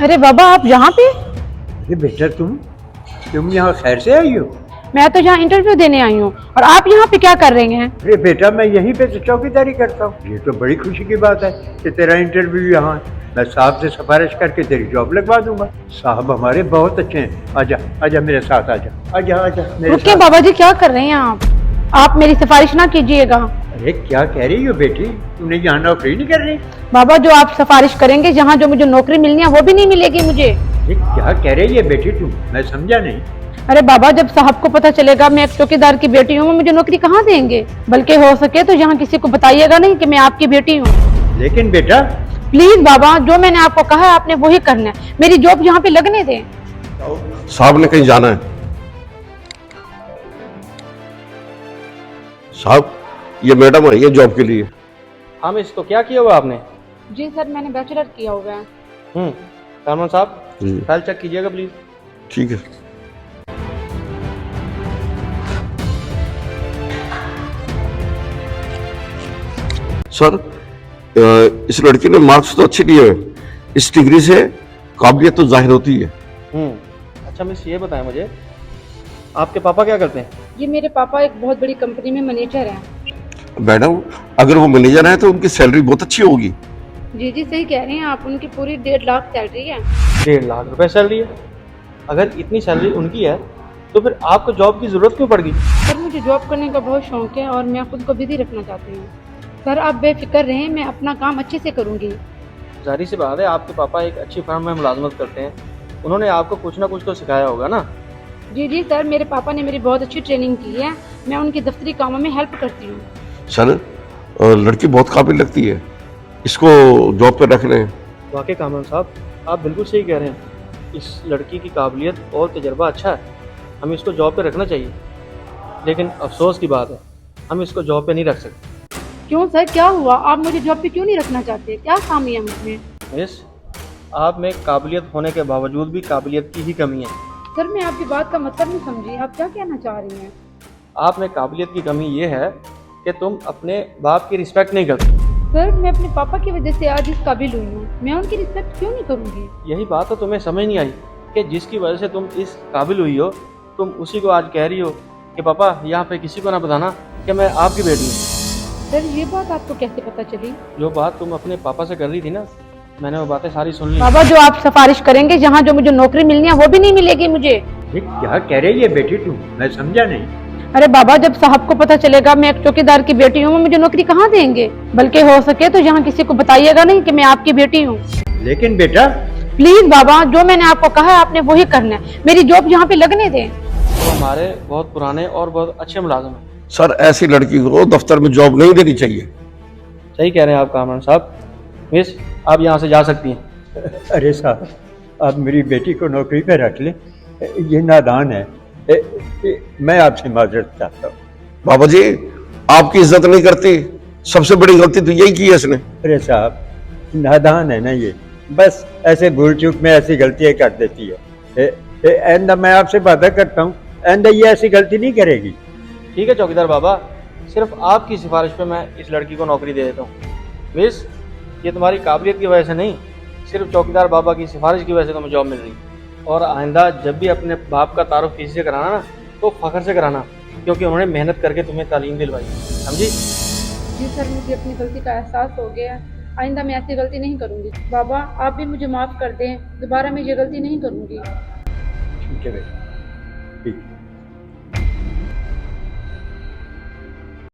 अरे बाबा, आप यहाँ पे? अरे बेटा, तुम यहाँ खैर से आई हो? मैं तो यहाँ इंटरव्यू देने आई हूँ और आप यहाँ पे क्या कर रहे हैं? अरे बेटा, मैं यहीं पे तो चौकीदारी करता हूँ। ये तो बड़ी खुशी की बात है कि तेरा इंटरव्यू यहाँ है। मैं साहब से सिफारिश करके तेरी जॉब लगवा दूंगा। साहब हमारे बहुत अच्छे हैं। आजा आजा मेरे साथ, आजा आजा आजा मेरे रुकिए साथ। बाबा जी, क्या कर रहे हैं आप मेरी सिफारिश ना कीजिएगा। अरे क्या कह रही हो बेटी, तुमने यहाँ नौकरी नहीं कर रही? बाबा, जो आप सिफारिश करेंगे, यहाँ जो मुझे नौकरी मिलनी है वो भी नहीं मिलेगी मुझे। ये क्या कह रही है बेटी तुम? मैं समझा नहीं। अरे बाबा, जब साहब को पता चलेगा मैं एक चौकीदार की बेटी हूँ, वो मुझे नौकरी कहाँ देंगे? बल्कि हो सके तो यहाँ किसी को बताइएगा नहीं कि मैं आपकी बेटी हूँ। लेकिन बेटा। प्लीज बाबा, जो मैंने आपको कहा है आपने वही करना है। मेरी जॉब यहाँ पे लगने दें। साहब ने कहीं जाना है। साहब, ये मैडम आई है जॉब के लिए। हाँ मिस, तो क्या किया हुआ आपने? जी सर, मैंने बैचलर किया हुआ है। सलमान साहब, जी फाइल चेक कीजिएगा प्लीज। ठीक है। सर, इस लड़की ने मार्क्स तो अच्छे लिए हैं। इस डिग्री से काबिलियत तो जाहिर होती है। अच्छा मिस, ये बताएं मुझे, आपके पापा क्या करते हैं? जी, मेरे पापा एक बहुत बड़ी कंपनी में मैनेजर हैं। मैडम, अगर वो मैनेजर है तो उनकी सैलरी बहुत अच्छी होगी। जी जी, सही कह रहे हैं आप, उनकी पूरी 1.5 लाख सैलरी है। 1.5 लाख रुपए सैलरी है? अगर इतनी सैलरी उनकी है तो फिर आपको जॉब की जरूरत क्यों पड़ गई? सर, मुझे जॉब करने का बहुत शौक है और मैं खुद को बिजी रखना चाहती हूँ। सर, आप बेफिक्र रहें, मैं अपना काम अच्छे से करूँगी। जाहिर सी बात है, आपके पापा एक अच्छी फर्म में मुलाजमत करते हैं, उन्होंने आपको कुछ ना कुछ तो सिखाया होगा ना। जी जी सर, मेरे पापा ने मेरी बहुत अच्छी ट्रेनिंग की है। मैं उनकी दफ्तरी कामों में हेल्प करती हूँ। सर, लड़की बहुत काबिल लगती है, इसको जॉब पर रख लें। वाकई कामरान साहब, आप बिल्कुल सही कह रहे हैं। इस लड़की की काबिलियत और तजर्बा अच्छा है, हमें इसको जॉब पे रखना चाहिए। लेकिन अफसोस की बात है, हम इसको जॉब पे नहीं रख सकते। क्यों सर, क्या हुआ? आप मुझे जॉब पे क्यों नहीं रखना चाहते? क्या खामी है मुझमें? मिस, आप में काबिलियत होने के बावजूद भी काबिलियत की ही कमी है। सर, मैं आपकी बात का मतलब नहीं समझी, आप क्या कहना चाह रही हैं? आप में काबिलियत की कमी ये है कि तुम अपने बाप की रिस्पेक्ट नहीं करते। सर, मैं अपने पापा की वजह से आज इस काबिल हुई हूँ, मैं उनकी रिस्पेक्ट क्यों नहीं करूँगी? यही बात तो तुम्हें समझ नहीं आई कि जिसकी वजह से तुम इस काबिल हुई हो, तुम उसी को आज कह रही हो कि पापा यहाँ पे किसी को ना बताना कि मैं आपकी बेटी हूँ। सर, ये बात आपको कैसे पता चली? जो बात तुम अपने पापा से कर रही थी ना, मैंने वो बातें सारी सुन ली। बाबा, जो आप सिफारिश करेंगे, जहाँ जो मुझे नौकरी मिलनी है वो भी नहीं मिलेगी मुझे। ये क्या कह रही है बेटी तुम? मैं समझा नहीं। अरे बाबा, जब साहब को पता चलेगा मैं एक चौकीदार की बेटी हूँ, वो मुझे नौकरी कहाँ देंगे? बल्कि हो सके तो यहाँ किसी को बताइएगा नहीं कि मैं आपकी बेटी हूँ। लेकिन बेटा। प्लीज बाबा, जो मैंने आपको कहा है आपने वही करना है। मेरी जॉब यहाँ पे लगने दें। तो हमारे बहुत पुराने और बहुत अच्छे मुलाजिम हैं। सर, ऐसी लड़की को दफ्तर में जॉब नहीं देनी चाहिए। सही कह रहे हैं आप कामरान साहब। मिस, आप यहाँ से जा सकती हैं। अरे साहब, आप मेरी बेटी को नौकरी पे रख लें। ये नादान है। मैं आपसे माजरत चाहता हूँ। बाबा जी, आपकी इज्जत नहीं करती, सबसे बड़ी गलती तो यही की है इसने। अरे साहब, नादान है ना ये, बस ऐसे भूल चूक में ऐसी गलतियाँ कर देती है। आइंदा मैं आपसे वादा करता हूँ, आइंदा ये ऐसी गलती नहीं करेगी। ठीक है चौकीदार बाबा, सिर्फ आपकी सिफारिश पे मैं इस लड़की को नौकरी दे देता हूँ। मिस, ये तुम्हारी काबिलियत की वजह से नहीं, सिर्फ चौकीदार बाबा की सिफारिश की वजह से तुम्हें जॉब मिल रही है। और आइंदा जब भी अपने बाप का तारुफ किसी से कराना ना, तो फ़ख्र से कराना, क्योंकि उन्होंने मेहनत करके तुम्हें तालीम दिलवाई। समझी? जी सर, मुझे अपनी गलती का एहसास हो गया। आइंदा मैं ऐसी गलती नहीं करूँगी। बाबा, आप भी मुझे माफ़ कर दें, दोबारा मैं ये गलती नहीं करूँगी। ठीक है बेटा, ठीक।